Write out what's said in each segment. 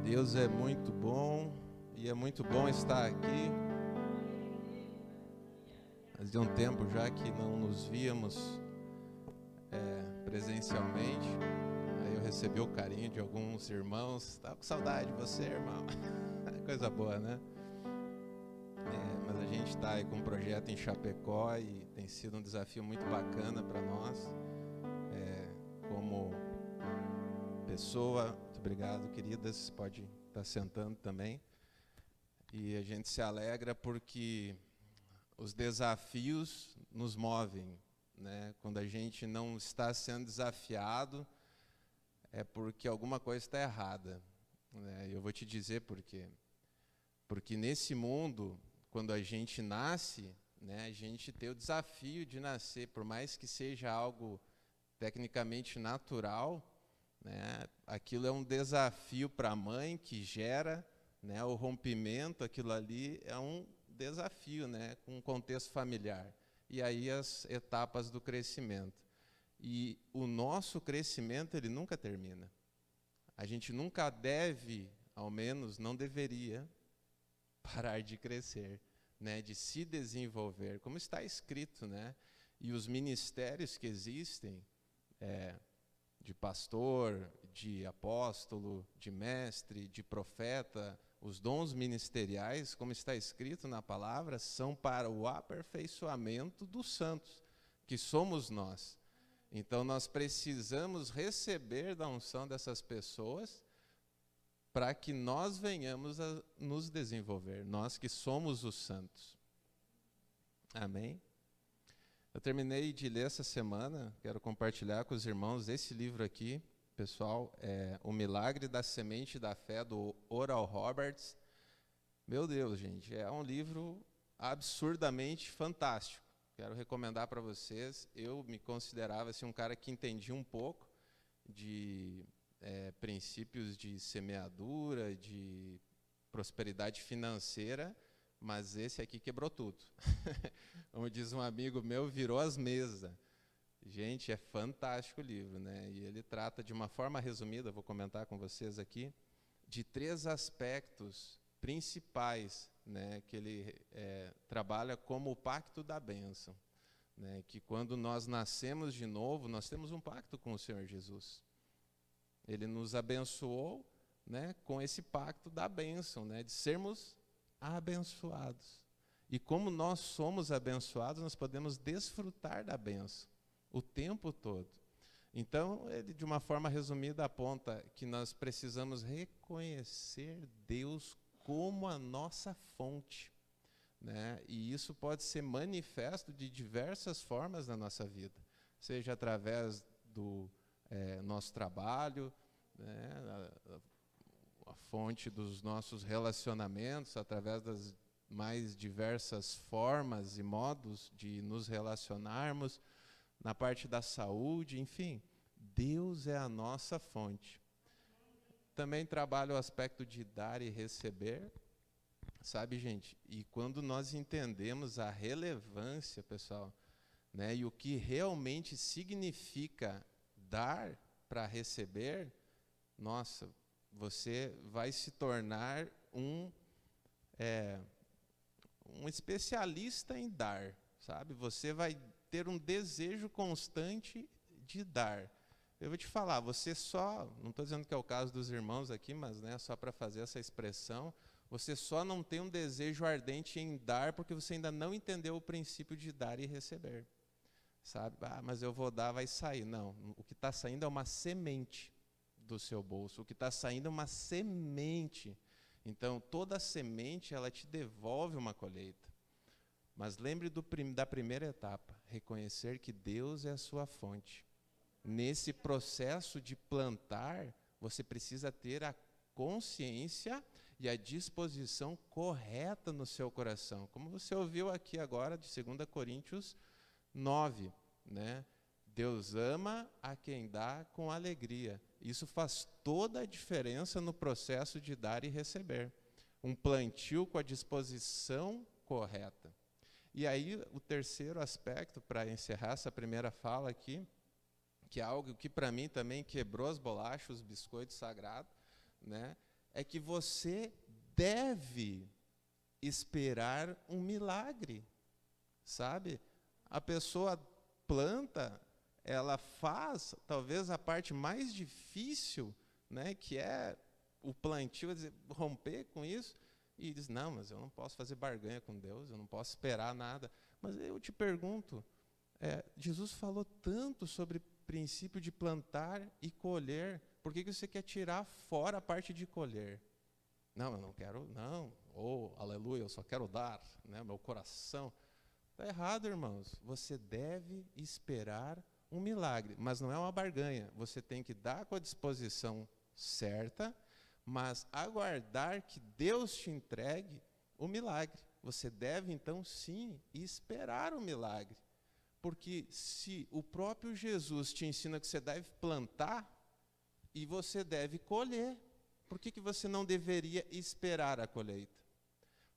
Deus é muito bom e é muito bom estar aqui. Fazia um tempo já que não nos víamos presencialmente. Aí eu recebi o carinho de alguns irmãos. Estava com saudade de você, irmão. Coisa boa, né? Mas a gente está aí com um projeto em Chapecó e tem sido um desafio muito bacana para nós. Como pessoa, muito obrigado, queridas. Pode estar sentando também. E a gente se alegra porque os desafios nos movem, né? Quando a gente não está sendo desafiado, é porque alguma coisa está errada, né? Eu vou te dizer por quê. Porque nesse mundo, quando a gente nasce, né, a gente tem o desafio de nascer, por mais que seja algo tecnicamente natural, né, aquilo é um desafio para a mãe que gera, né, o rompimento, aquilo ali é um desafio, né, com um contexto familiar. E aí as etapas do crescimento. E o nosso crescimento, ele nunca termina. A gente nunca deve, ao menos não deveria, parar de crescer, né, de se desenvolver, como está escrito, né? E os ministérios que existem, de pastor, de apóstolo, de mestre, de profeta, os dons ministeriais, como está escrito na palavra, são para o aperfeiçoamento dos santos, que somos nós. Então nós precisamos receber da unção dessas pessoas para que nós venhamos a nos desenvolver, nós que somos os santos. Amém? Eu terminei de ler essa semana, quero compartilhar com os irmãos esse livro aqui, pessoal, O Milagre da Semente da Fé, do Oral Roberts. Meu Deus, gente, é um livro absurdamente fantástico. Quero recomendar para vocês. Eu me considerava assim, um cara que entendia um pouco de princípios de semeadura, de prosperidade financeira, mas esse aqui quebrou tudo. Como diz um amigo meu, virou as mesas. Gente, é fantástico o livro, né? E ele trata de uma forma resumida, vou comentar com vocês aqui, de 3 aspectos principais, né, que ele trabalha como o pacto da bênção, né? Que quando nós nascemos de novo, nós temos um pacto com o Senhor Jesus. Ele nos abençoou, né, com esse pacto da bênção, né, de sermos abençoados. E como nós somos abençoados, nós podemos desfrutar da bênção o tempo todo. Então, ele, de uma forma resumida, aponta que nós precisamos reconhecer Deus como a nossa fonte, né? E isso pode ser manifesto de diversas formas na nossa vida, seja através do nosso trabalho, né, a fonte dos nossos relacionamentos, através das mais diversas formas e modos de nos relacionarmos, na parte da saúde, enfim, Deus é a nossa fonte. Também trabalho o aspecto de dar e receber, sabe, gente? E quando nós entendemos a relevância, pessoal, né, e o que realmente significa dar para receber, nossa, você vai se tornar um especialista em dar, sabe? Você vai ter um desejo constante de dar. Eu vou te falar, você só, não estou dizendo que é o caso dos irmãos aqui, mas né, só para fazer essa expressão, você só não tem um desejo ardente em dar porque você ainda não entendeu o princípio de dar e receber. Sabe? Ah, mas eu vou dar, vai sair. Não, o que está saindo é uma semente do seu bolso. O que está saindo é uma semente. Então, toda semente, ela te devolve uma colheita. Mas lembre da primeira etapa, reconhecer que Deus é a sua fonte. Nesse processo de plantar, você precisa ter a consciência e a disposição correta no seu coração. Como você ouviu aqui agora de 2 Coríntios 9, né? Deus ama a quem dá com alegria. Isso faz toda a diferença no processo de dar e receber. Um plantio com a disposição correta. E aí, o terceiro aspecto, para encerrar essa primeira fala aqui, que é algo que para mim também quebrou as bolachas, os biscoitos sagrados, né? é que você deve esperar um milagre, sabe? A pessoa planta, ela faz talvez a parte mais difícil, né, que é o plantio, dizer, romper com isso, e diz, não, mas eu não posso fazer barganha com Deus, eu não posso esperar nada. Mas eu te pergunto, Jesus falou tanto sobre o princípio de plantar e colher, por que você quer tirar fora a parte de colher? Não, eu não quero, não, aleluia, eu só quero dar, né, meu coração. Está errado, irmãos, você deve esperar um milagre, mas não é uma barganha, você tem que dar com a disposição certa, mas aguardar que Deus te entregue o milagre. Você deve, então, sim, esperar o milagre. Porque se o próprio Jesus te ensina que você deve plantar, e você deve colher, por que você não deveria esperar a colheita?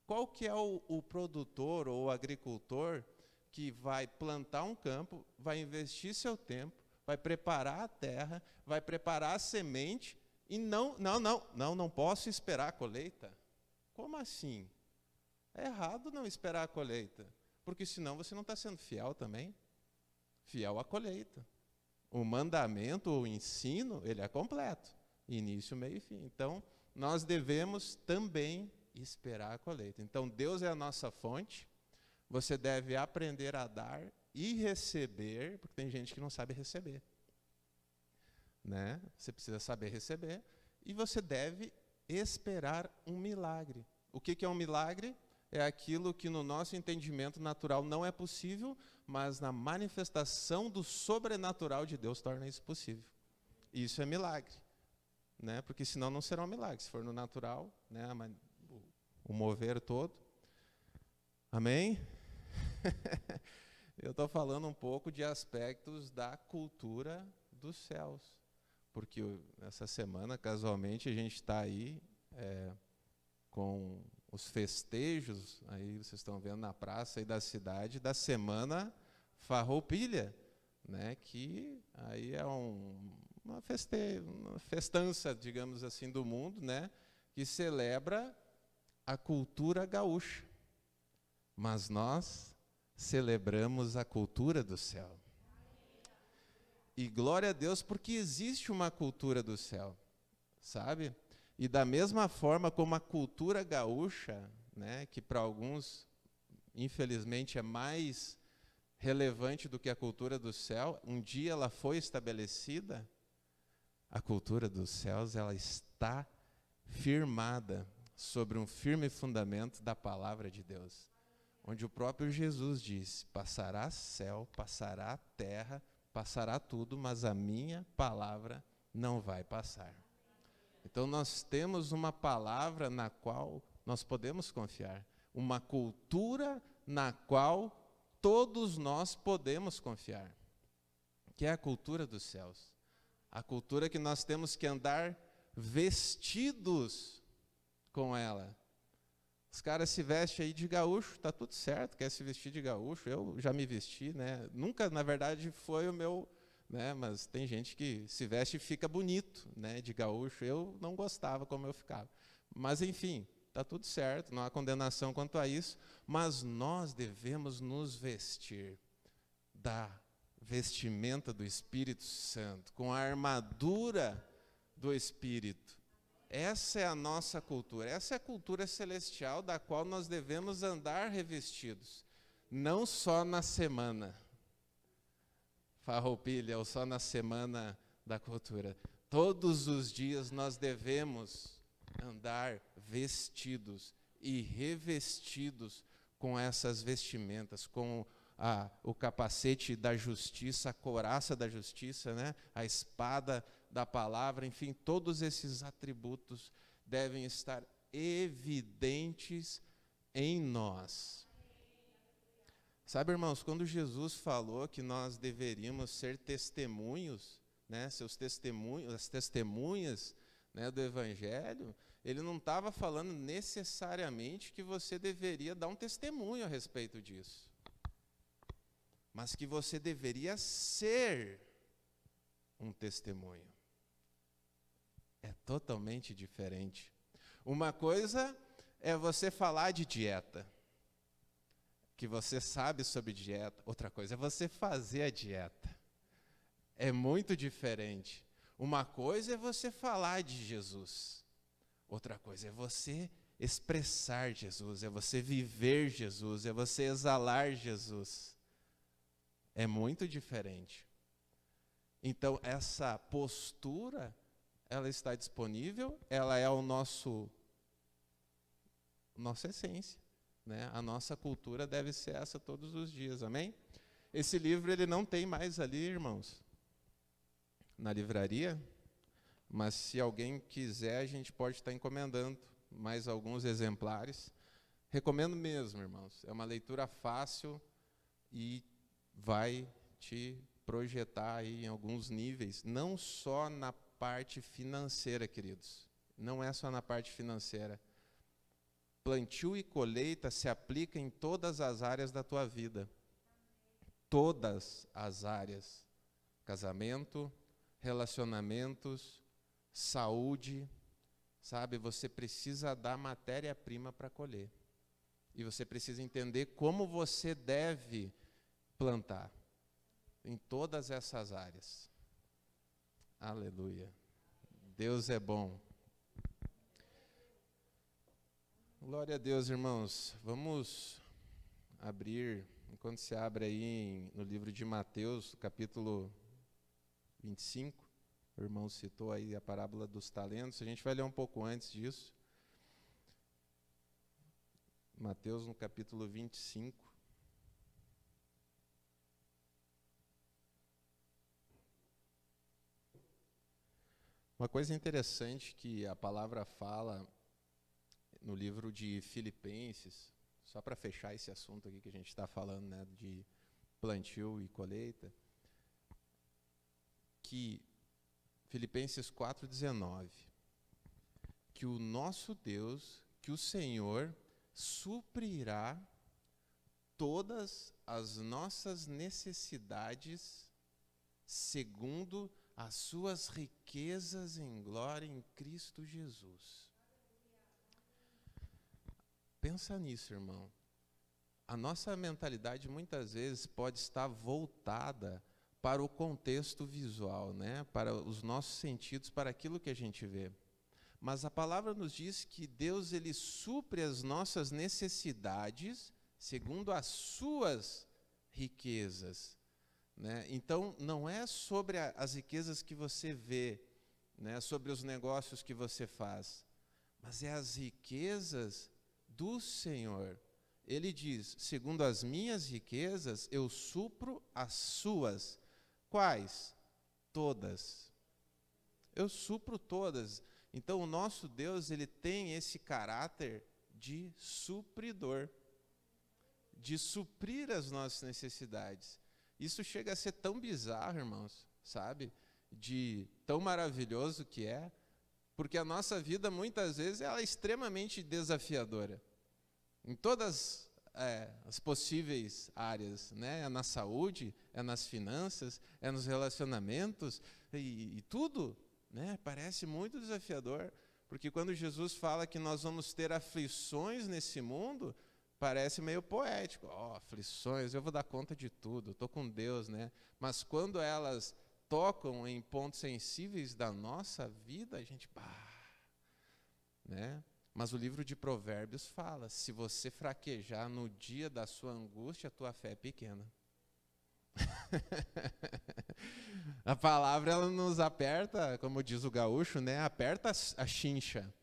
Qual que é o produtor ou o agricultor que vai plantar um campo, vai investir seu tempo, vai preparar a terra, vai preparar a semente, e não posso esperar a colheita? Como assim? É errado não esperar a colheita, porque senão você não está sendo fiel também. Fiel à colheita. O mandamento, o ensino, ele é completo. Início, meio e fim. Então, nós devemos também esperar a colheita. Então, Deus é a nossa fonte. Você deve aprender a dar e receber, porque tem gente que não sabe receber. Né? Você precisa saber receber. E você deve esperar um milagre. O que é um milagre? É aquilo que no nosso entendimento natural não é possível, mas na manifestação do sobrenatural de Deus torna isso possível. Isso é milagre, né? Porque senão não será um milagre. Se for no natural, né, o mover todo. Amém? Eu estou falando um pouco de aspectos da cultura dos céus, porque essa semana, casualmente, a gente está aí com os festejos, aí vocês estão vendo na praça aí da cidade, da Semana Farroupilha, né, que aí é uma festança, digamos assim, do mundo, né, que celebra a cultura gaúcha. Mas nós celebramos a cultura do céu. E glória a Deus, porque existe uma cultura do céu, sabe? E da mesma forma como a cultura gaúcha, né, que para alguns, infelizmente, é mais relevante do que a cultura do céu, um dia ela foi estabelecida, a cultura dos céus ela está firmada sobre um firme fundamento da palavra de Deus, onde o próprio Jesus disse, passará céu, passará terra, passará tudo, mas a minha palavra não vai passar. Então, nós temos uma palavra na qual nós podemos confiar, uma cultura na qual todos nós podemos confiar, que é a cultura dos céus. A cultura que nós temos que andar vestidos com ela. Os caras se vestem aí de gaúcho, está tudo certo, quer se vestir de gaúcho, eu já me vesti, né? Nunca, na verdade, foi o meu... Né, mas tem gente que se veste e fica bonito, né, de gaúcho. Eu não gostava como eu ficava. Mas, enfim, está tudo certo, não há condenação quanto a isso. Mas nós devemos nos vestir da vestimenta do Espírito Santo, com a armadura do Espírito. Essa é a nossa cultura. Essa é a cultura celestial da qual nós devemos andar revestidos. Não só na semana Farroupilha, ou só na semana da cultura. Todos os dias nós devemos andar vestidos e revestidos com essas vestimentas, com o capacete da justiça, a couraça da justiça, né? A espada da palavra, enfim, todos esses atributos devem estar evidentes em nós. Sabe, irmãos, quando Jesus falou que nós deveríamos ser testemunhos, né, seus testemunhos, as testemunhas, né, do Evangelho, ele não estava falando necessariamente que você deveria dar um testemunho a respeito disso, mas que você deveria ser um testemunho. É totalmente diferente. Uma coisa é você falar de dieta, que você sabe sobre dieta. Outra coisa é você fazer a dieta. É muito diferente. Uma coisa é você falar de Jesus. Outra coisa é você expressar Jesus, é você viver Jesus, é você exalar Jesus. É muito diferente. Então, essa postura, ela está disponível, ela é nossa essência, né? A nossa cultura deve ser essa todos os dias, amém? Esse livro ele não tem mais ali, irmãos, na livraria, mas se alguém quiser, a gente pode estar encomendando mais alguns exemplares. Recomendo mesmo, irmãos. É uma leitura fácil e vai te projetar aí em alguns níveis, não só na parte financeira, queridos. Não é só na parte financeira. Plantio e colheita se aplica em todas as áreas da tua vida. Todas as áreas. Casamento, relacionamentos, saúde, sabe? Você precisa dar matéria-prima para colher. E você precisa entender como você deve plantar em todas essas áreas. Aleluia. Deus é bom. Glória a Deus, irmãos. Vamos abrir, enquanto se abre aí no livro de Mateus, capítulo 25. O irmão citou aí a parábola dos talentos. A gente vai ler um pouco antes disso. Mateus, no capítulo 25. Uma coisa interessante que a palavra fala no livro de Filipenses, só para fechar esse assunto aqui que a gente está falando, né, de plantio e colheita, que Filipenses 4,19, que o nosso Deus, que o Senhor, suprirá todas as nossas necessidades segundo as suas riquezas em glória em Cristo Jesus. Pensa nisso, irmão. A nossa mentalidade muitas vezes pode estar voltada para o contexto visual, né? Para os nossos sentidos, para aquilo que a gente vê. Mas a palavra nos diz que Deus ele supre as nossas necessidades segundo as suas riquezas. Né? Então, não é sobre as riquezas que você vê, né? Sobre os negócios que você faz, mas é as riquezas do Senhor. Ele diz, segundo as minhas riquezas, eu supro as suas. Quais? Todas. Eu supro todas. Então, o nosso Deus, ele tem esse caráter de supridor, de suprir as nossas necessidades. Isso chega a ser tão bizarro, irmãos, sabe? De tão maravilhoso que é, porque a nossa vida, muitas vezes, ela é extremamente desafiadora. Em todas as possíveis áreas, né? É na saúde, é nas finanças, é nos relacionamentos, e tudo, né? Parece muito desafiador, porque quando Jesus fala que nós vamos ter aflições nesse mundo, parece meio poético. Aflições, eu vou dar conta de tudo, estou com Deus, né? Mas quando elas tocam em pontos sensíveis da nossa vida, a gente, né? Mas o livro de Provérbios fala, se você fraquejar no dia da sua angústia, a tua fé é pequena. A palavra, ela nos aperta, como diz o gaúcho, né? Aperta a chincha.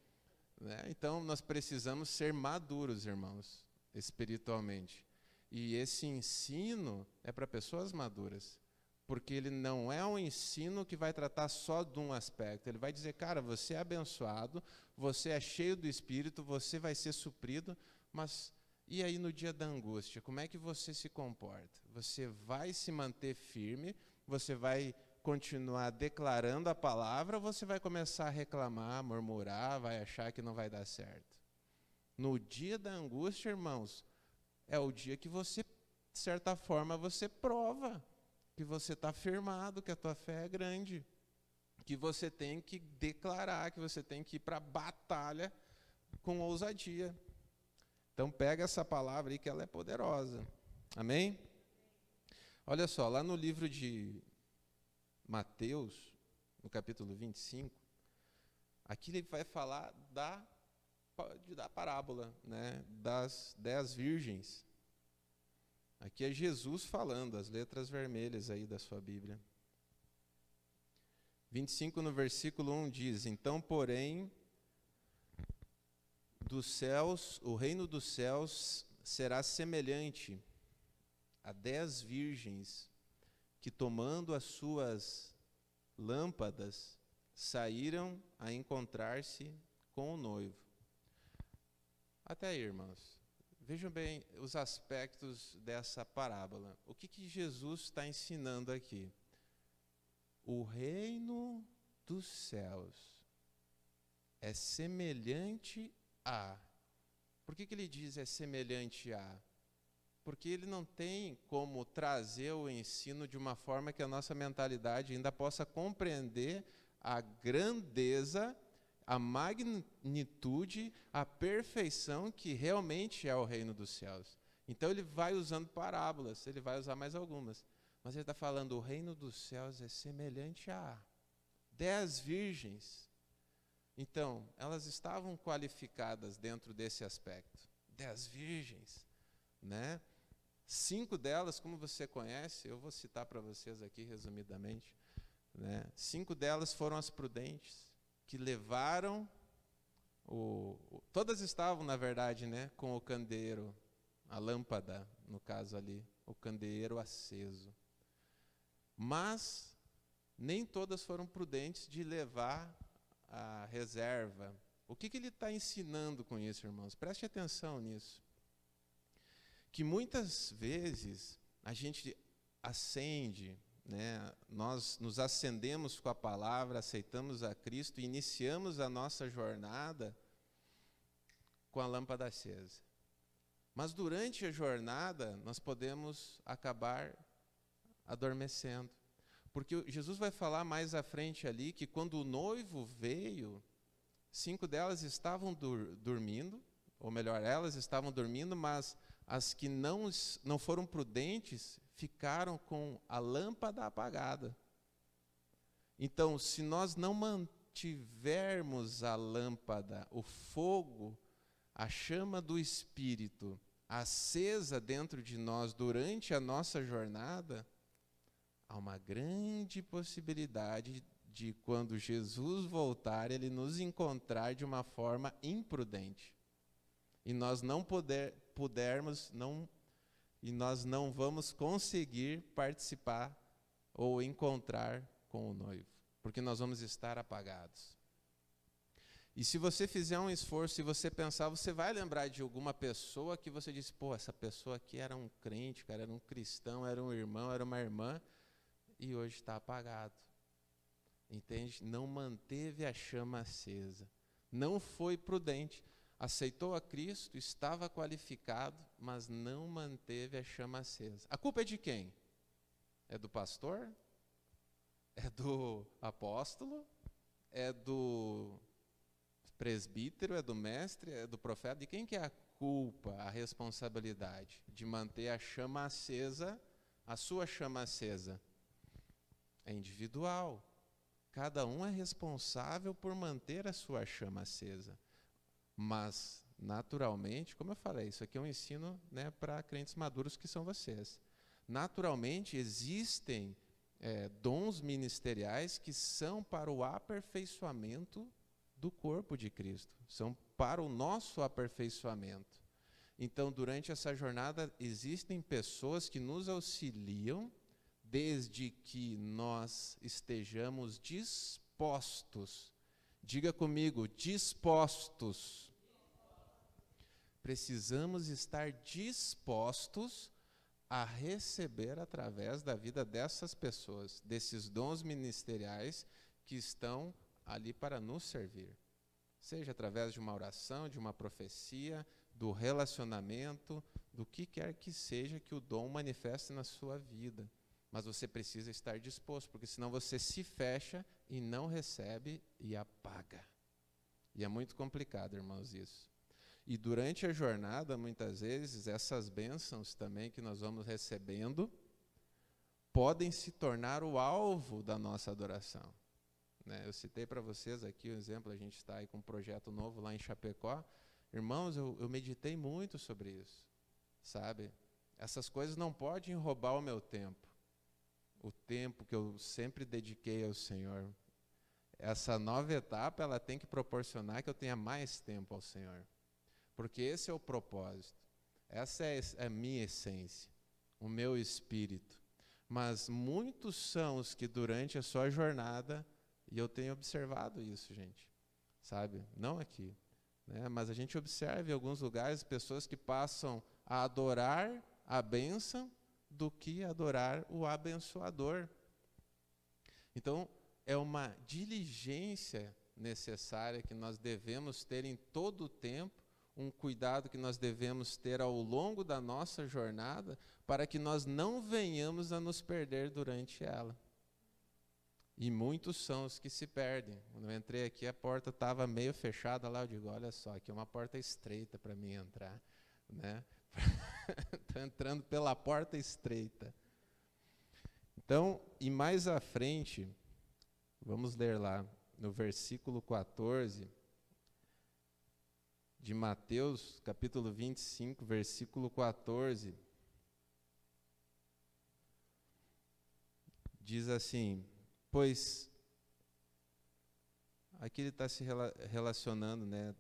Né? Então, nós precisamos ser maduros, irmãos, espiritualmente. E esse ensino é para pessoas maduras. Porque ele não é um ensino que vai tratar só de um aspecto. Ele vai dizer, cara, você é abençoado, você é cheio do Espírito, você vai ser suprido, mas e aí no dia da angústia, como é que você se comporta? Você vai se manter firme, você vai continuar declarando a palavra, ou você vai começar a reclamar, murmurar, vai achar que não vai dar certo? No dia da angústia, irmãos, é o dia que você, de certa forma, você prova que você está firmado, que a tua fé é grande, que você tem que declarar, que você tem que ir para a batalha com ousadia. Então pega essa palavra aí que ela é poderosa. Amém? Olha só, lá no livro de Mateus, no capítulo 25, aqui ele vai falar da parábola, né, das 10 virgens. Aqui é Jesus falando, as letras vermelhas aí da sua Bíblia. 25 no versículo 1 diz: então, porém, dos céus, o reino dos céus será semelhante a 10 virgens que, tomando as suas lâmpadas, saíram a encontrar-se com o noivo. Até aí, irmãos, vejam bem os aspectos dessa parábola. O que Jesus está ensinando aqui? O reino dos céus é semelhante a. Por que ele diz é semelhante a? Porque ele não tem como trazer o ensino de uma forma que a nossa mentalidade ainda possa compreender a grandeza, a magnitude, a perfeição que realmente é o reino dos céus. Então ele vai usando parábolas, ele vai usar mais algumas. Mas ele está falando, o reino dos céus é semelhante a 10 virgens. Então, elas estavam qualificadas dentro desse aspecto. 10 virgens, né? 5 delas, como você conhece, eu vou citar para vocês aqui resumidamente, né? 5 delas foram as prudentes, que levaram, todas estavam, na verdade, né, com o candeeiro, a lâmpada, no caso ali, o candeeiro aceso. Mas nem todas foram prudentes de levar a reserva. O que ele está ensinando com isso, irmãos? Preste atenção nisso. Que muitas vezes a gente acende, né, nós nos acendemos com a palavra, aceitamos a Cristo e iniciamos a nossa jornada com a lâmpada acesa. Mas durante a jornada nós podemos acabar adormecendo. Porque Jesus vai falar mais à frente ali que quando o noivo veio, 5 delas estavam dormindo, ou melhor, elas estavam dormindo, mas as que não foram prudentes ficaram com a lâmpada apagada. Então, se nós não mantivermos a lâmpada, o fogo, a chama do Espírito acesa dentro de nós durante a nossa jornada, há uma grande possibilidade de, quando Jesus voltar, ele nos encontrar de uma forma imprudente. E nós não nós não vamos conseguir participar ou encontrar com o noivo, porque nós vamos estar apagados. E se você fizer um esforço, se você pensar, você vai lembrar de alguma pessoa que você disse, pô, essa pessoa aqui era um crente, cara, era um cristão, era um irmão, era uma irmã, e hoje está apagado. Entende? Não manteve a chama acesa. Não foi prudente. Aceitou a Cristo, estava qualificado, mas não manteve a chama acesa. A culpa é de quem? É do pastor? É do apóstolo? É do presbítero? É do mestre? É do profeta? De quem que é a culpa, a responsabilidade de manter a chama acesa, a sua chama acesa? É individual. Cada um é responsável por manter a sua chama acesa. Mas, naturalmente, como eu falei, isso aqui é um ensino, né, para crentes maduros que são vocês. Naturalmente, existem dons ministeriais que são para o aperfeiçoamento do corpo de Cristo. São para o nosso aperfeiçoamento. Então, durante essa jornada, existem pessoas que nos auxiliam, desde que nós estejamos dispostos. Diga comigo, dispostos. Precisamos estar dispostos a receber através da vida dessas pessoas, desses dons ministeriais que estão ali para nos servir. Seja através de uma oração, de uma profecia, do relacionamento, do que quer que seja que o dom manifeste na sua vida. Mas você precisa estar disposto, porque senão você se fecha e não recebe e apaga. E é muito complicado, irmãos, isso. E durante a jornada, muitas vezes, essas bênçãos também que nós vamos recebendo podem se tornar o alvo da nossa adoração. Né? Eu citei para vocês aqui o exemplo, a gente está aí com um projeto novo lá em Chapecó. Irmãos, eu meditei muito sobre isso, sabe? Essas coisas não podem roubar o meu tempo, o tempo que eu sempre dediquei ao Senhor. Essa nova etapa, ela tem que proporcionar que eu tenha mais tempo ao Senhor, porque esse é o propósito, essa é a minha essência, o meu espírito. Mas muitos são os que durante a sua jornada, e eu tenho observado isso, gente, sabe? Não aqui, né? Mas a gente observa em alguns lugares pessoas que passam a adorar a bênção do que adorar o abençoador. Então, é uma diligência necessária que nós devemos ter em todo o tempo, um cuidado que nós devemos ter ao longo da nossa jornada, para que nós não venhamos a nos perder durante ela. E muitos são os que se perdem. Quando eu entrei aqui, a porta estava meio fechada lá, eu digo, olha só, aqui é uma porta estreita para mim entrar, né? Estou entrando pela porta estreita. Então, e mais à frente, vamos ler lá no versículo 14 de Mateus, capítulo 25, versículo 14. Diz assim, pois, aqui ele está se relacionando, né,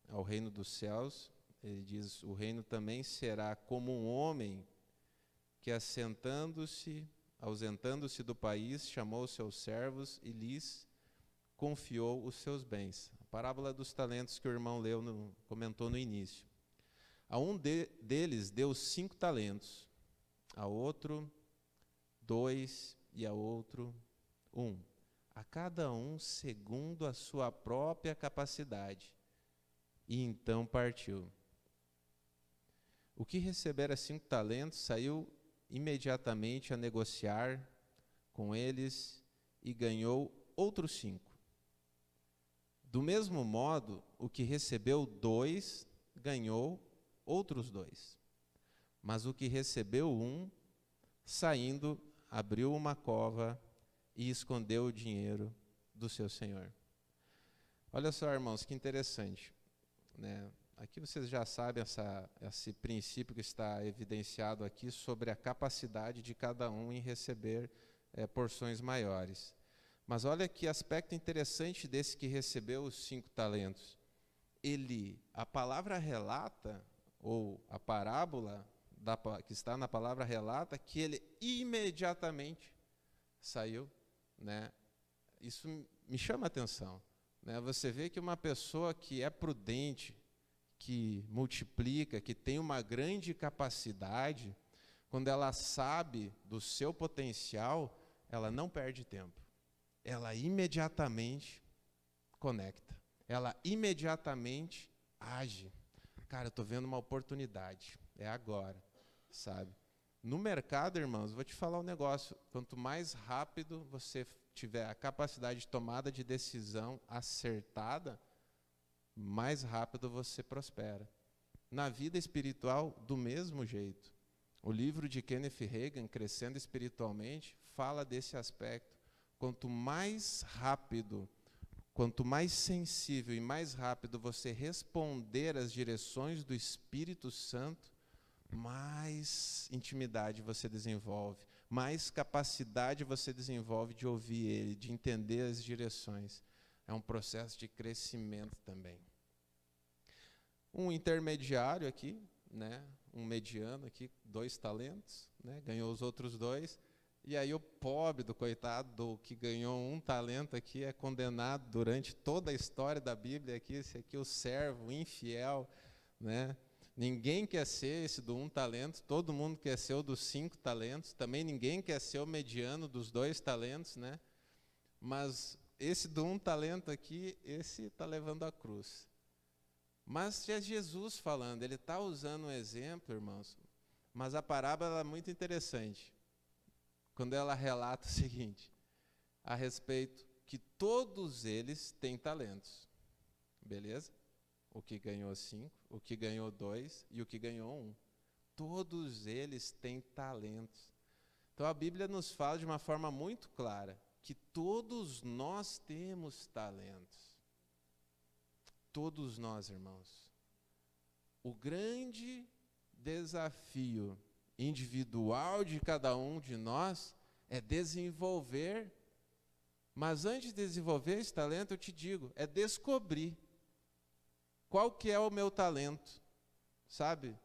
ao reino dos céus. Ele diz, o reino também será como um homem que ausentando-se do país, chamou seus servos e lhes confiou os seus bens. A parábola dos talentos que o irmão comentou no início. A um deles deu 5 talentos, a outro 2 e a outro 1. A cada um segundo a sua própria capacidade. E então partiu. O que recebera 5 talentos saiu imediatamente a negociar com eles e ganhou outros 5. Do mesmo modo, o que recebeu 2 ganhou outros 2. Mas o que recebeu 1, saindo, abriu uma cova e escondeu o dinheiro do seu senhor. Olha só, irmãos, que interessante, né? Aqui vocês já sabem esse princípio que está evidenciado aqui sobre a capacidade de cada um em receber porções maiores. Mas olha que aspecto interessante desse que recebeu os 5 talentos. A palavra relata, ou a parábola que está na palavra relata, que ele imediatamente saiu, né? Isso me chama a atenção, né? Você vê que uma pessoa que é prudente, que multiplica, que tem uma grande capacidade, quando ela sabe do seu potencial, ela não perde tempo. Ela imediatamente conecta. Ela imediatamente age. Cara, eu estou vendo uma oportunidade. É agora, sabe? No mercado, irmãos, vou te falar um negócio. Quanto mais rápido você tiver a capacidade de tomada de decisão acertada, mais rápido você prospera. Na vida espiritual, do mesmo jeito. O livro de Kenneth Hagin, Crescendo Espiritualmente, fala desse aspecto. Quanto mais rápido, quanto mais sensível e mais rápido você responder às direções do Espírito Santo, mais intimidade você desenvolve, mais capacidade você desenvolve de ouvir Ele, de entender as direções. É um processo de crescimento também. Um intermediário aqui, né, um mediano aqui, 2 talentos, né, ganhou os outros 2. E aí o pobre do coitado que ganhou 1 talento aqui é condenado durante toda a história da Bíblia aqui, esse aqui o servo infiel, né? Ninguém quer ser esse do 1 talento, todo mundo quer ser o dos 5 talentos, também ninguém quer ser o mediano dos 2 talentos, né? Mas esse do 1 talento aqui, esse está levando a cruz. Mas é Jesus falando, ele está usando um exemplo, irmãos, mas a parábola é muito interessante. Quando ela relata o seguinte, a respeito que todos eles têm talentos. beleza? O que ganhou 5, o que ganhou 2 e o que ganhou 1. Todos eles têm talentos. Então a Bíblia nos fala de uma forma muito clara que todos nós temos talentos. Todos nós, irmãos. O grande desafio individual de cada um de nós é desenvolver, mas antes de desenvolver esse talento, eu te digo, é descobrir qual que é o meu talento, sabe?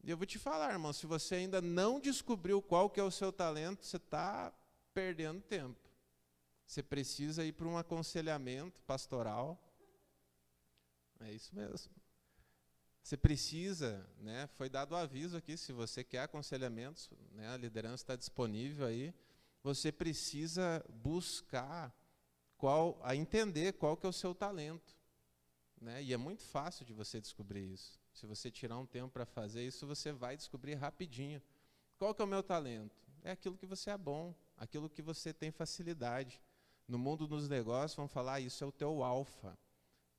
E eu vou te falar, irmão, se você ainda não descobriu qual que é o seu talento, você está perdendo tempo. Você precisa ir para um aconselhamento pastoral. É isso mesmo. Você precisa, né, foi dado o aviso aqui, se você quer aconselhamentos, né, a liderança está disponível aí, você precisa buscar, entender qual que é o seu talento. Né, e é muito fácil de você descobrir isso. Se você tirar um tempo para fazer isso, você vai descobrir rapidinho. Qual que é o meu talento? É aquilo que você é bom, aquilo que você tem facilidade. No mundo dos negócios, vão falar, isso é o teu alfa,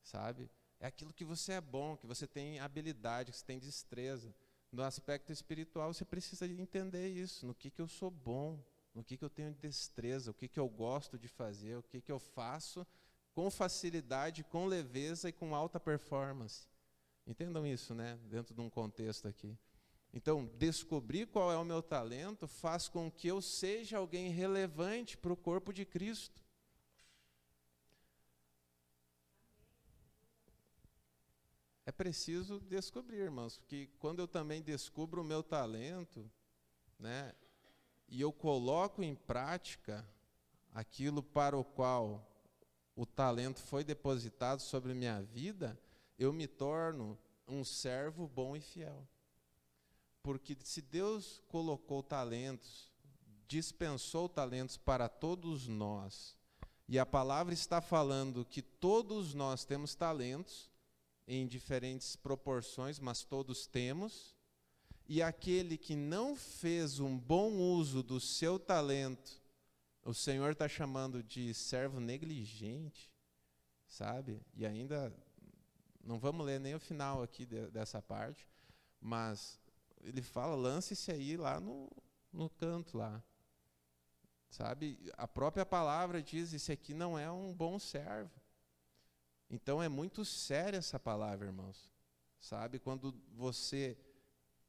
sabe? É aquilo que você é bom, que você tem habilidade, que você tem destreza. No aspecto espiritual, você precisa entender isso, no que eu sou bom, no que eu tenho destreza, o que eu gosto de fazer, o que eu faço com facilidade, com leveza e com alta performance. Entendam isso, né? Dentro de um contexto aqui. Então, descobrir qual é o meu talento faz com que eu seja alguém relevante para o corpo de Cristo. É preciso descobrir, irmãos, porque quando eu também descubro o meu talento, né, e eu coloco em prática aquilo para o qual o talento foi depositado sobre minha vida, eu me torno um servo bom e fiel. Porque se Deus colocou talentos, dispensou talentos para todos nós, e a palavra está falando que todos nós temos talentos, em diferentes proporções, mas todos temos, e aquele que não fez um bom uso do seu talento, o Senhor está chamando de servo negligente, sabe? E ainda, não vamos ler nem o final aqui dessa parte, mas ele fala, lance-se aí lá no canto lá, sabe? A própria palavra diz, esse aqui não é um bom servo. Então é muito séria essa palavra, irmãos, sabe? Quando você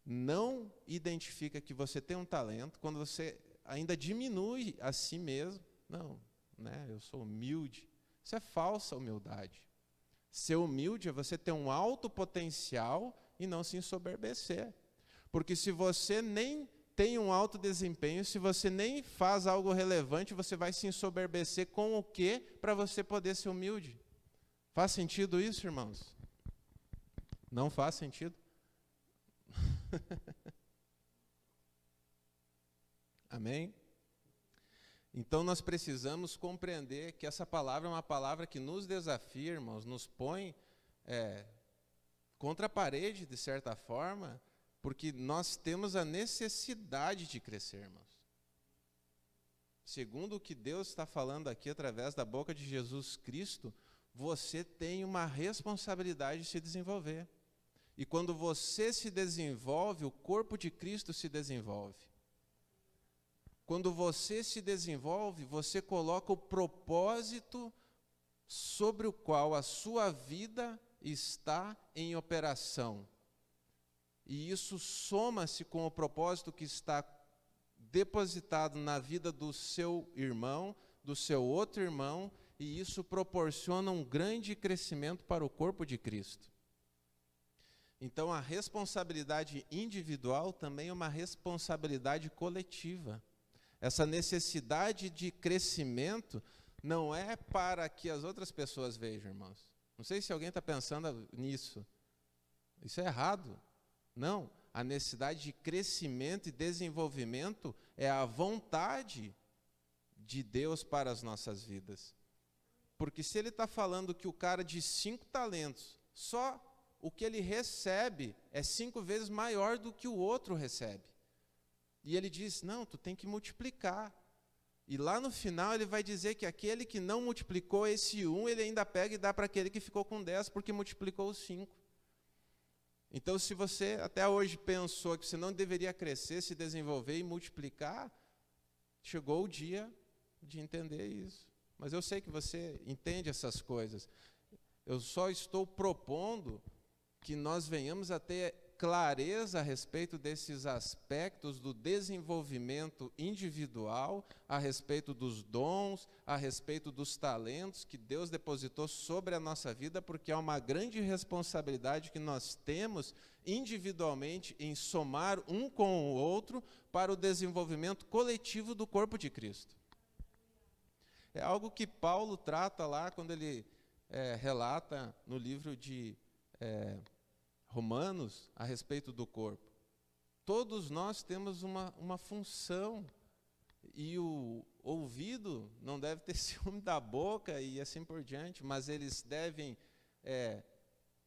não identifica que você tem um talento, quando você ainda diminui a si mesmo, não, né? Eu sou humilde. Isso é falsa humildade. Ser humilde é você ter um alto potencial e não se ensoberbecer. Porque se você nem tem um alto desempenho, se você nem faz algo relevante, você vai se ensoberbecer com o quê para você poder ser humilde? Faz sentido isso, irmãos? Não faz sentido? Amém? Então nós precisamos compreender que essa palavra é uma palavra que nos desafia, irmãos, nos põe contra a parede, de certa forma, porque nós temos a necessidade de crescer, irmãos. Segundo o que Deus está falando aqui através da boca de Jesus Cristo, você tem uma responsabilidade de se desenvolver. E quando você se desenvolve, o corpo de Cristo se desenvolve. Quando você se desenvolve, você coloca o propósito sobre o qual a sua vida está em operação. E isso soma-se com o propósito que está depositado na vida do seu irmão, do seu outro irmão, e isso proporciona um grande crescimento para o corpo de Cristo. Então, a responsabilidade individual também é uma responsabilidade coletiva. Essa necessidade de crescimento não é para que as outras pessoas vejam, irmãos. Não sei se alguém está pensando nisso. Isso é errado. Não, a necessidade de crescimento e desenvolvimento é a vontade de Deus para as nossas vidas. Porque se ele está falando que o cara de 5 talentos, só o que ele recebe é 5 vezes maior do que o outro recebe. E ele diz, não, tu tem que multiplicar. E lá no final ele vai dizer que aquele que não multiplicou esse 1, ele ainda pega e dá para aquele que ficou com 10, porque multiplicou os 5. Então, se você até hoje pensou que você não deveria crescer, se desenvolver e multiplicar, chegou o dia de entender isso. Mas eu sei que você entende essas coisas. Eu só estou propondo que nós venhamos a ter clareza a respeito desses aspectos do desenvolvimento individual, a respeito dos dons, a respeito dos talentos que Deus depositou sobre a nossa vida, porque é uma grande responsabilidade que nós temos individualmente em somar um com o outro para o desenvolvimento coletivo do corpo de Cristo. É algo que Paulo trata lá quando ele relata no livro de Romanos a respeito do corpo. Todos nós temos uma função, e o ouvido não deve ter ciúme da boca e assim por diante, mas eles devem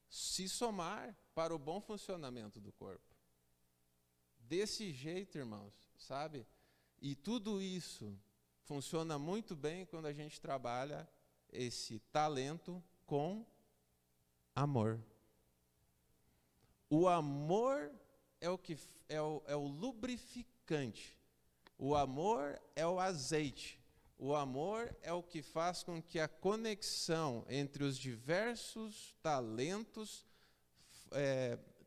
se somar para o bom funcionamento do corpo. Desse jeito, irmãos, sabe? E tudo isso funciona muito bem quando a gente trabalha esse talento com amor. O amor é o lubrificante. O amor é o azeite. O amor é o que faz com que a conexão entre os diversos talentos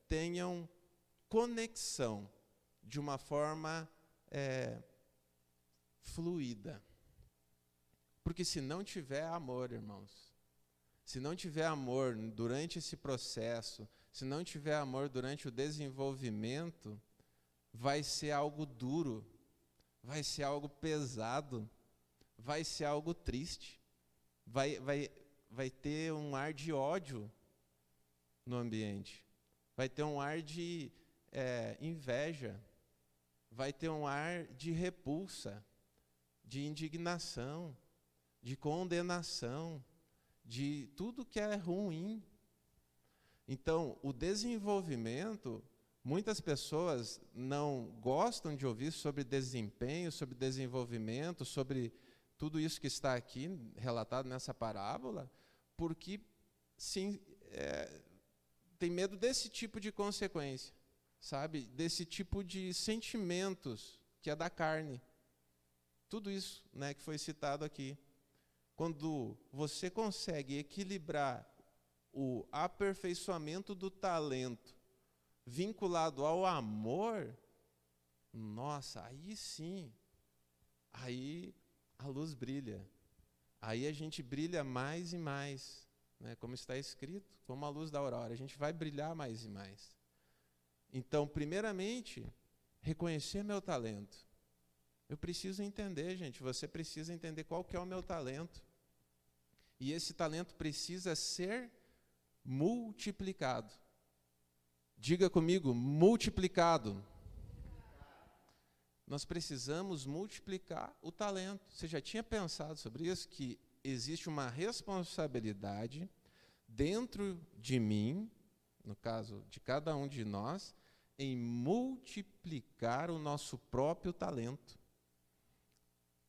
tenham conexão de uma forma fluida. Porque se não tiver amor, irmãos, se não tiver amor durante esse processo, se não tiver amor durante o desenvolvimento, vai ser algo duro, vai ser algo pesado, vai ser algo triste, vai ter um ar de ódio no ambiente, vai ter um ar de inveja, vai ter um ar de repulsa, de indignação, de condenação, de tudo que é ruim. Então, o desenvolvimento, muitas pessoas não gostam de ouvir sobre desempenho, sobre desenvolvimento, sobre tudo isso que está aqui relatado nessa parábola, porque sim, tem medo desse tipo de consequência, sabe? Desse tipo de sentimentos que é da carne. Tudo isso, né, que foi citado aqui. Quando você consegue equilibrar o aperfeiçoamento do talento vinculado ao amor, nossa, aí sim, aí a luz brilha. Aí a gente brilha mais e mais, né? Como está escrito, como a luz da aurora, a gente vai brilhar mais e mais. Então, primeiramente, reconhecer meu talento. Eu preciso entender, gente, você precisa entender qual que é o meu talento. E esse talento precisa ser multiplicado. Diga comigo, multiplicado. Nós precisamos multiplicar o talento. Você já tinha pensado sobre isso? Que existe uma responsabilidade dentro de mim, no caso de cada um de nós, em multiplicar o nosso próprio talento.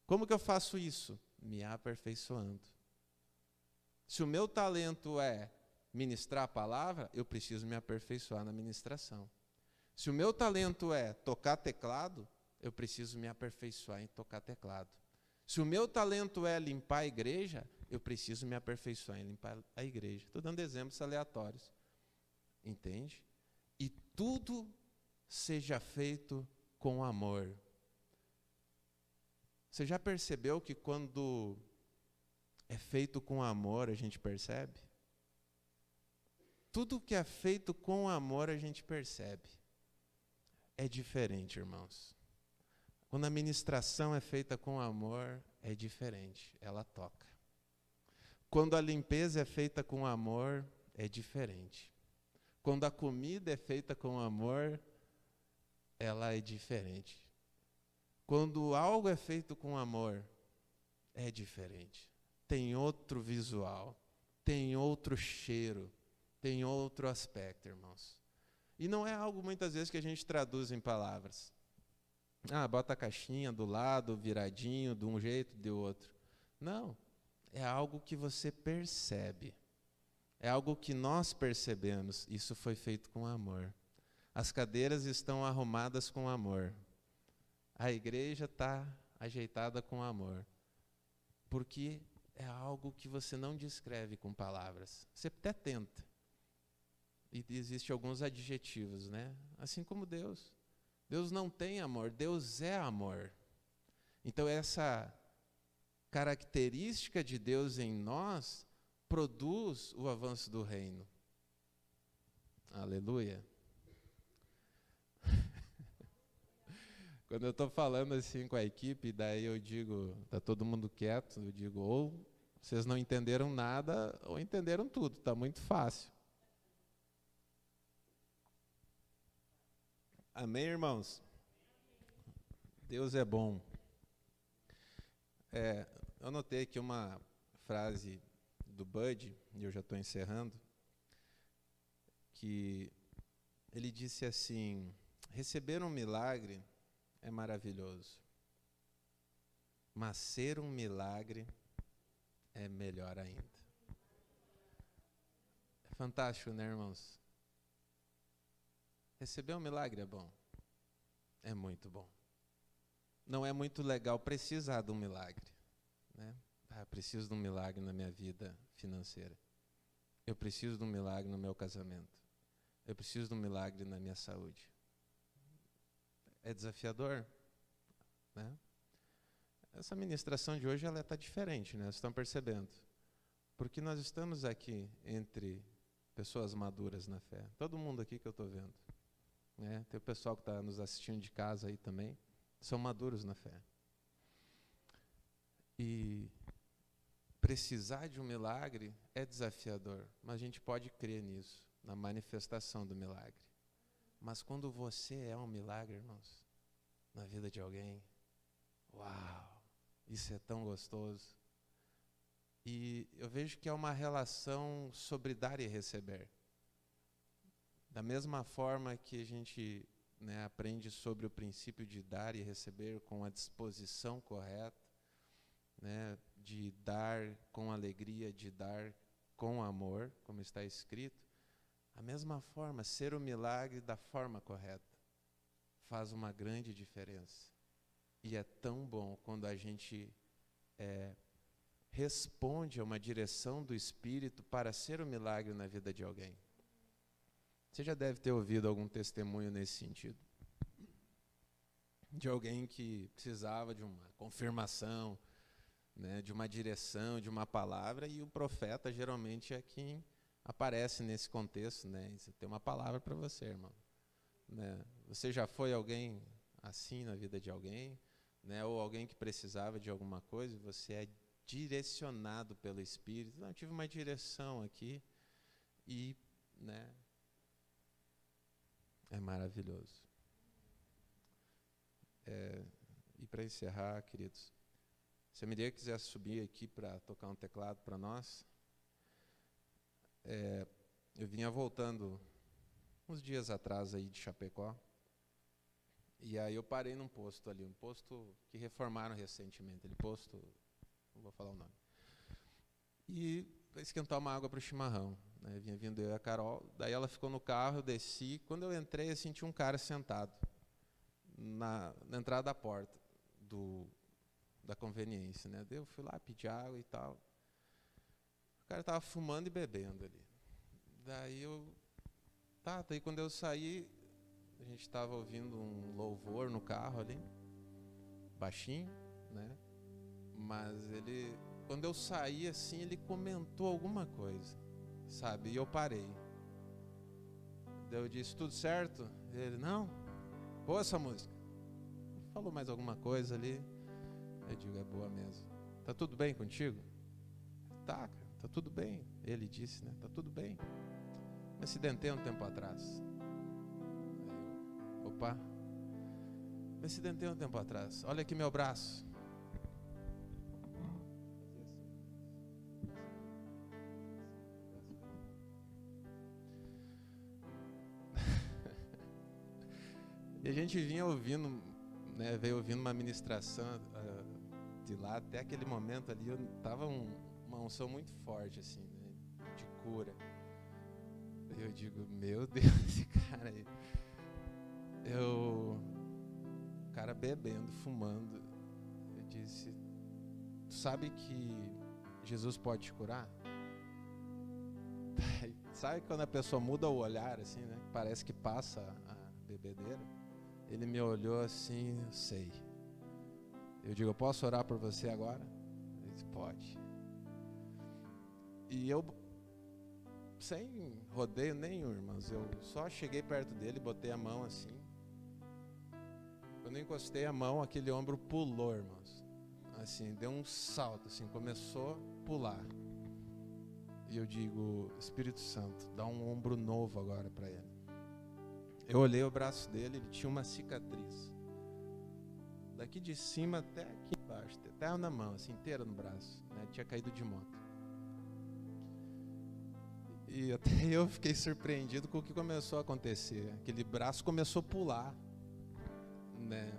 Como que eu faço isso? Me aperfeiçoando. Se o meu talento é ministrar a palavra, eu preciso me aperfeiçoar na ministração. Se o meu talento é tocar teclado, eu preciso me aperfeiçoar em tocar teclado. Se o meu talento é limpar a igreja, eu preciso me aperfeiçoar em limpar a igreja. Estou dando exemplos aleatórios. Entende? E tudo seja feito com amor. Você já percebeu que quando é feito com amor, a gente percebe? Tudo que é feito com amor, a gente percebe. É diferente, irmãos. Quando a ministração é feita com amor, é diferente, ela toca. Quando a limpeza é feita com amor, é diferente. Quando a comida é feita com amor, ela é diferente. Quando algo é feito com amor, é diferente. Tem outro visual, tem outro cheiro, tem outro aspecto, irmãos. E não é algo muitas vezes que a gente traduz em palavras. Bota a caixinha do lado, viradinho, de um jeito, de outro. Não, é algo que você percebe. É algo que nós percebemos. Isso foi feito com amor. As cadeiras estão arrumadas com amor. A igreja está ajeitada com amor. Porque é algo que você não descreve com palavras. Você até tenta. E existem alguns adjetivos, né? Assim como Deus. Deus não tem amor, Deus é amor. Então essa característica de Deus em nós produz o avanço do reino. Aleluia. Quando eu estou falando assim com a equipe, daí eu digo, está todo mundo quieto, eu digo, ou vocês não entenderam nada, ou entenderam tudo, está muito fácil. Amém, irmãos? Deus é bom. Eu anotei aqui uma frase do Bud, e eu já estou encerrando, que ele disse assim: receber um milagre é maravilhoso, mas ser um milagre é melhor ainda. É fantástico, né, irmãos? Receber um milagre é bom, é muito bom. Não é muito legal precisar de um milagre, né? Preciso de um milagre na minha vida financeira. Eu preciso de um milagre no meu casamento. Eu preciso de um milagre na minha saúde. É desafiador, né? Essa ministração de hoje ela está diferente, né? Vocês estão percebendo? Porque nós estamos aqui entre pessoas maduras na fé. Todo mundo aqui que eu estou vendo, né? Tem o pessoal que está nos assistindo de casa aí também. São maduros na fé. E precisar de um milagre é desafiador, mas a gente pode crer nisso, na manifestação do milagre. Mas quando você é um milagre, irmãos, na vida de alguém, uau, isso é tão gostoso. E eu vejo que é uma relação sobre dar e receber. Da mesma forma que a gente, né, aprende sobre o princípio de dar e receber com a disposição correta, né, de dar com alegria, de dar com amor, como está escrito, a mesma forma, ser o milagre da forma correta faz uma grande diferença. E é tão bom quando a gente responde a uma direção do Espírito para ser o milagre na vida de alguém. Você já deve ter ouvido algum testemunho nesse sentido. De alguém que precisava de uma confirmação, né, de uma direção, de uma palavra, e o profeta geralmente é quem aparece nesse contexto, né? Você tem uma palavra para você, irmão. Né? Você já foi alguém assim na vida de alguém, né? Ou alguém que precisava de alguma coisa, e você é direcionado pelo Espírito. Não, eu tive uma direção aqui e, né, é maravilhoso. E para encerrar, queridos, se a Miriam quiser subir aqui para tocar um teclado para nós. Eu vinha voltando uns dias atrás aí de Chapecó, e aí eu parei num posto ali, um posto que reformaram recentemente, aquele posto, não vou falar o nome, e para esquentar uma água para o chimarrão, né? Vinha vindo eu e a Carol, daí ela ficou no carro, eu desci, quando eu entrei eu senti um cara sentado na entrada da porta da conveniência, né? Daí eu fui lá pedir água e tal. O cara estava fumando e bebendo ali. Daí daí quando eu saí, a gente estava ouvindo um louvor no carro ali, baixinho, né? Mas quando eu saí assim, ele comentou alguma coisa, sabe? E eu parei. Daí eu disse, tudo certo? Ele, não, boa essa música. Falou mais alguma coisa ali. Eu digo, é boa mesmo. Tá tudo bem contigo? Tá, cara, tá tudo bem. Ele disse, né? Tá tudo bem. Me acidentei um tempo atrás. Opa. Me acidentei um tempo atrás. Olha aqui meu braço. E a gente vinha ouvindo né, veio ouvindo uma ministração de lá, até aquele momento ali, eu tava uma unção muito forte, assim, né, de cura. Eu digo, meu Deus, esse cara aí. O cara bebendo, fumando. Eu disse, tu sabe que Jesus pode te curar? Sabe quando a pessoa muda o olhar, assim, né? Parece que passa a bebedeira. Ele me olhou assim, eu sei. Eu digo, eu posso orar por você agora? Ele disse, pode. E eu, sem rodeio nenhum, irmãos, eu só cheguei perto dele, botei a mão assim. Quando eu encostei a mão, aquele ombro pulou, irmãos. Assim, deu um salto, assim, começou a pular. E eu digo, Espírito Santo, dá um ombro novo agora para ele. Eu olhei o braço dele, ele tinha uma cicatriz. Daqui de cima até aqui embaixo, até na mão, assim, inteira no braço, né? Tinha caído de moto. E até eu fiquei surpreendido com o que começou a acontecer. Aquele braço começou a pular, né?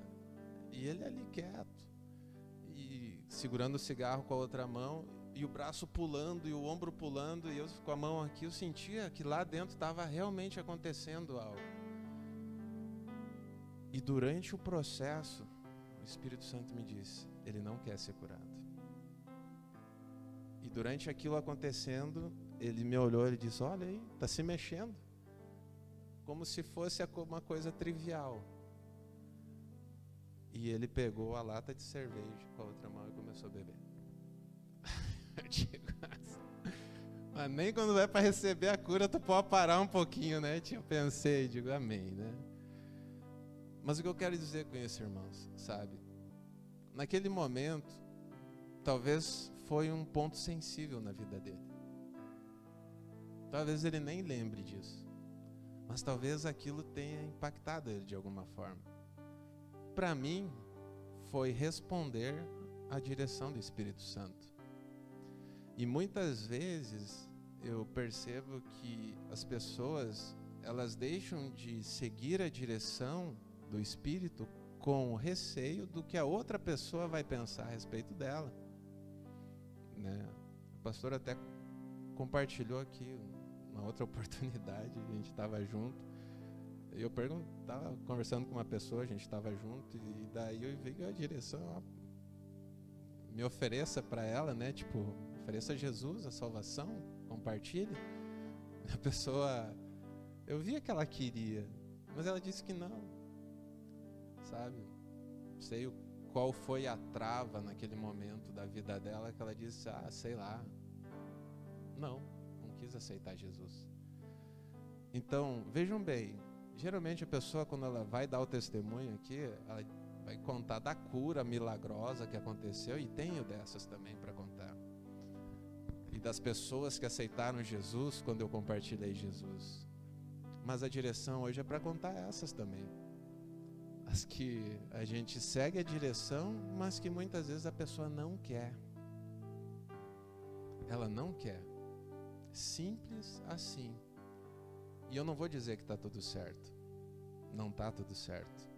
E ele ali quieto, e segurando o cigarro com a outra mão, e o braço pulando, e o ombro pulando, e eu com a mão aqui, eu sentia que lá dentro estava realmente acontecendo algo. E durante o processo, o Espírito Santo me disse, ele não quer ser curado. E durante aquilo acontecendo, ele me olhou e disse, olha aí, está se mexendo. Como se fosse uma coisa trivial. E ele pegou a lata de cerveja com a outra mão e começou a beber. Eu digo, mas nem quando vai para receber a cura tu pode parar um pouquinho, né? Eu pensei, digo, amém, né? Mas o que eu quero dizer com isso, irmãos, sabe? Naquele momento, talvez foi um ponto sensível na vida dele. Talvez ele nem lembre disso. Mas talvez aquilo tenha impactado ele de alguma forma. Para mim, foi responder à direção do Espírito Santo. E muitas vezes eu percebo que as pessoas, elas deixam de seguir a direção do Espírito com receio do que a outra pessoa vai pensar a respeito dela, né? O pastor até compartilhou aqui uma outra oportunidade, a gente estava junto, eu estava conversando com uma pessoa, a gente estava junto, e daí eu vi a direção, me ofereça para ela, né? Tipo, ofereça a Jesus a salvação, compartilhe. A pessoa, eu via que ela queria, mas ela disse que não, sabe? Não sei qual foi a trava naquele momento da vida dela, que ela disse, sei lá, não quis aceitar Jesus. Então, vejam bem, geralmente a pessoa, quando ela vai dar o testemunho aqui, ela vai contar da cura milagrosa que aconteceu, e tenho dessas também para contar. E das pessoas que aceitaram Jesus quando eu compartilhei Jesus. Mas a direção hoje é para contar essas também. As que a gente segue a direção, mas que muitas vezes a pessoa não quer. Ela não quer. Simples assim. E eu não vou dizer que está tudo certo. Não está tudo certo.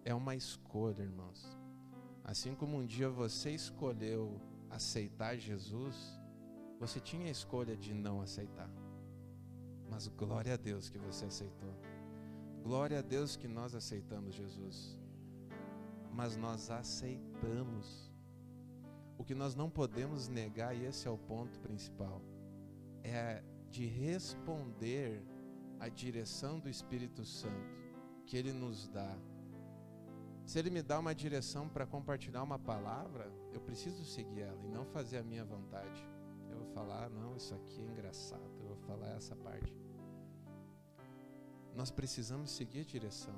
É uma escolha, irmãos. Assim como um dia você escolheu aceitar Jesus, você tinha a escolha de não aceitar. Mas glória a Deus que você aceitou. Glória a Deus que nós aceitamos Jesus. Mas nós aceitamos. O que nós não podemos negar, e esse é o ponto principal, é de responder à direção do Espírito Santo que Ele nos dá. Se Ele me dá uma direção para compartilhar uma palavra, eu preciso seguir ela e não fazer a minha vontade. Eu vou falar, não, isso aqui é engraçado, eu vou falar essa parte. Nós precisamos seguir a direção.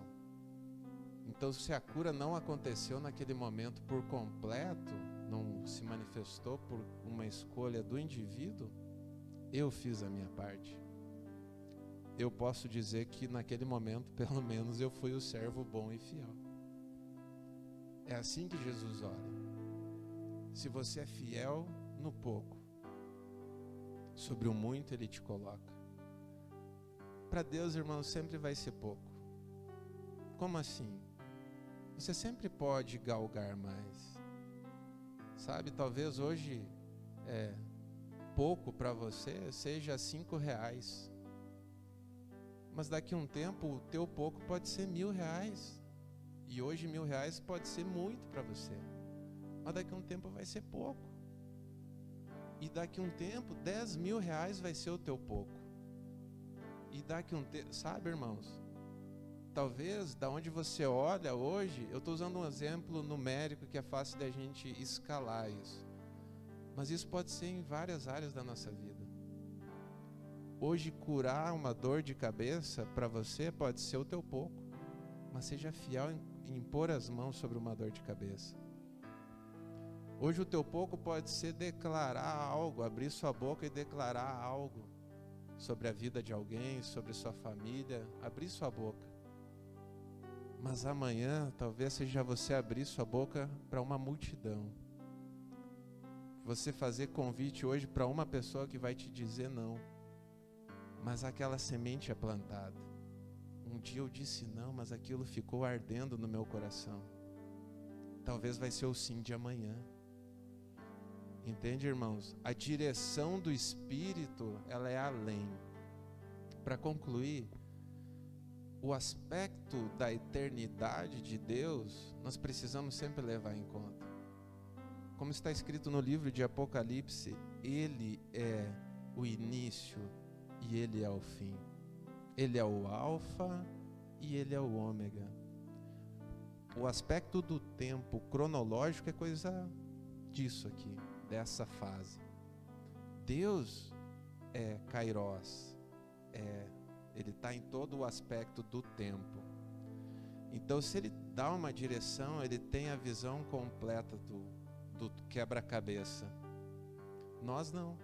Então, se a cura não aconteceu naquele momento por completo, não se manifestou por uma escolha do indivíduo, eu fiz a minha parte. Eu posso dizer que naquele momento, pelo menos, eu fui o servo bom e fiel. É assim que Jesus olha. Se você é fiel no pouco, sobre o muito Ele te coloca. Para Deus, irmão, sempre vai ser pouco. Como assim? Você sempre pode galgar mais. Sabe, talvez hoje pouco para você seja R$5. Mas daqui a um tempo o teu pouco pode ser R$1.000. E hoje R$1.000 pode ser muito para você. Mas daqui a um tempo vai ser pouco. E daqui a um tempo R$10.000 vai ser o teu pouco. E daqui a um tempo, sabe, irmãos? Talvez da onde você olha hoje, eu estou usando um exemplo numérico que é fácil da gente escalar isso. Mas isso pode ser em várias áreas da nossa vida. Hoje curar uma dor de cabeça para você pode ser o teu pouco. Mas seja fiel em pôr as mãos sobre uma dor de cabeça. Hoje o teu pouco pode ser declarar algo, abrir sua boca e declarar algo sobre a vida de alguém, sobre sua família, abrir sua boca. Mas amanhã talvez seja você abrir sua boca para uma multidão. Você fazer convite hoje para uma pessoa que vai te dizer não. Mas aquela semente é plantada. Um dia eu disse não, mas aquilo ficou ardendo no meu coração. Talvez vai ser o sim de amanhã. Entende, irmãos? A direção do Espírito, ela é além. Para concluir, o aspecto da eternidade de Deus, nós precisamos sempre levar em conta. Como está escrito no livro de Apocalipse, Ele é o início e Ele é o fim. Ele é o alfa e Ele é o ômega. O aspecto do tempo cronológico é coisa disso aqui, dessa fase. Deus é Kairos, Ele está em todo o aspecto do tempo. Então, se Ele dá uma direção, Ele tem a visão completa do quebra-cabeça. Nós não.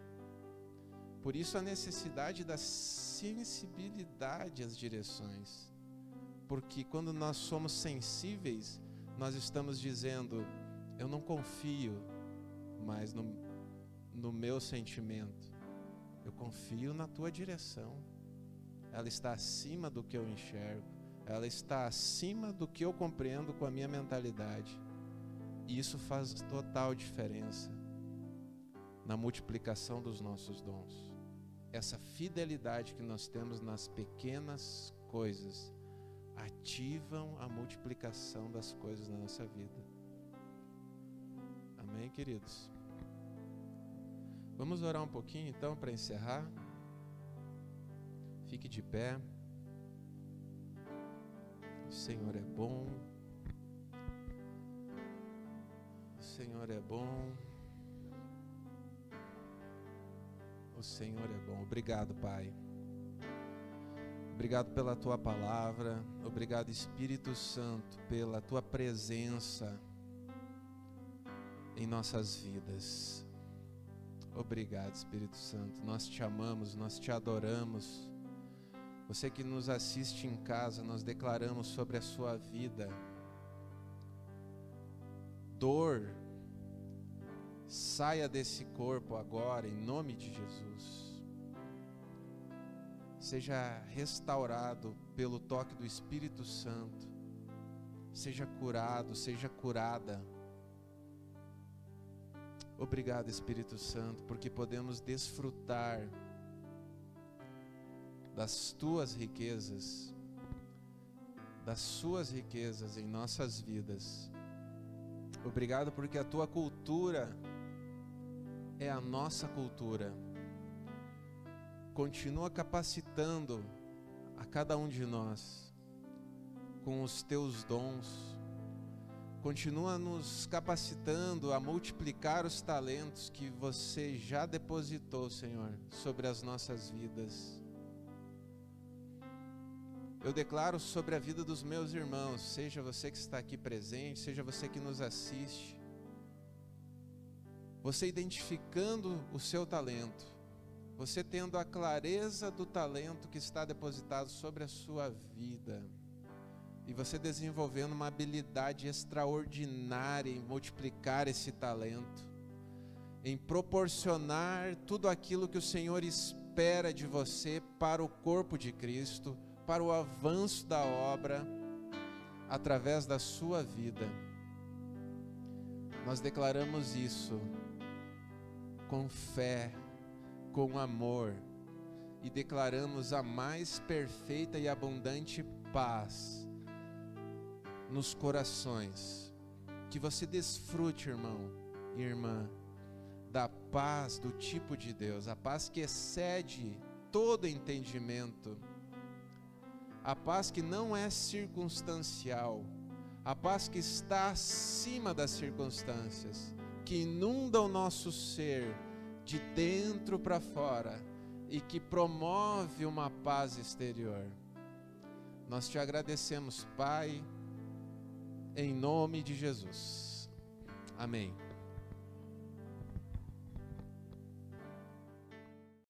Por isso a necessidade da sensibilidade às direções. Porque quando nós somos sensíveis, nós estamos dizendo, eu não confio mais no meu sentimento. Eu confio na tua direção. Ela está acima do que eu enxergo. Ela está acima do que eu compreendo com a minha mentalidade. E isso faz total diferença na multiplicação dos nossos dons. Essa fidelidade que nós temos nas pequenas coisas ativam a multiplicação das coisas na nossa vida. Amém, queridos? Vamos orar um pouquinho então para encerrar. Fique de pé. O Senhor é bom. O Senhor é bom. O Senhor é bom. Obrigado, Pai. Obrigado pela Tua palavra. Obrigado, Espírito Santo, pela Tua presença em nossas vidas. Obrigado, Espírito Santo. Nós te amamos, nós te adoramos. Você que nos assiste em casa, nós declaramos sobre a sua vida dor. Saia desse corpo agora, em nome de Jesus. Seja restaurado pelo toque do Espírito Santo. Seja curado, seja curada. Obrigado, Espírito Santo, porque podemos desfrutar das tuas riquezas, das suas riquezas em nossas vidas. Obrigado porque a tua cultura é a nossa cultura. Continua capacitando a cada um de nós com os teus dons. Continua nos capacitando a multiplicar os talentos que você já depositou, Senhor, sobre as nossas vidas. Eu declaro sobre a vida dos meus irmãos, seja você que está aqui presente, seja você que nos assiste, você identificando o seu talento, você tendo a clareza do talento que está depositado sobre a sua vida, e você desenvolvendo uma habilidade extraordinária em multiplicar esse talento, em proporcionar tudo aquilo que o Senhor espera de você para o corpo de Cristo, para o avanço da obra, através da sua vida. Nós declaramos isso com fé, com amor, e declaramos a mais perfeita e abundante paz nos corações. Que você desfrute, irmão e irmã, da paz do tipo de Deus, a paz que excede todo entendimento, a paz que não é circunstancial, a paz que está acima das circunstâncias, que inunda o nosso ser de dentro para fora e que promove uma paz exterior. Nós te agradecemos, Pai, em nome de Jesus. Amém.